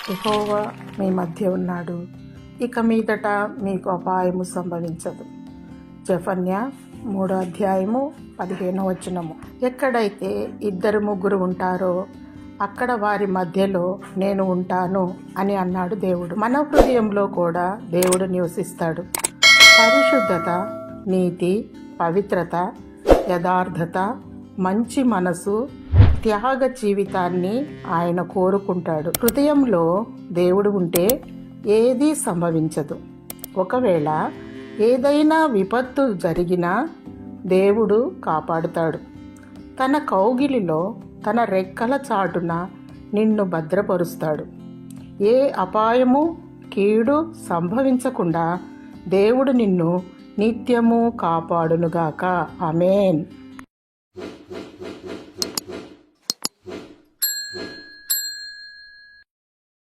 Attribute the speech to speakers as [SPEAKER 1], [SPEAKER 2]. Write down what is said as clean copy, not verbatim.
[SPEAKER 1] యెహోవా మీ మధ్య ఉన్నాడు, ఇక మీదట మీకు అపాయము సంభవించదు. జెఫన్యా 3:15. ఎక్కడైతే 2-3 ఉంటారో అక్కడ వారి మధ్యలో నేను ఉంటాను అని అన్నాడు దేవుడు. మన హృదయంలో కూడా దేవుడు నివసిస్తాడు. పరిశుద్ధత, నీతి, పవిత్రత, యథార్థత, మంచి మనసు, త్యాగ జీవితాన్ని ఆయన కోరుకుంటాడు. హృదయంలో దేవుడు ఉంటే ఏదీ సంభవించదు. ఒకవేళ ఏదైనా విపత్తు జరిగినా దేవుడు కాపాడుతాడు. తన కౌగిలిలో, తన రెక్కల చాటున నిన్ను భద్రపరుస్తాడు. ఏ అపాయము, కీడు సంభవించకుండా దేవుడు నిన్ను నిత్యము కాపాడునుగాక. ఆమేన్.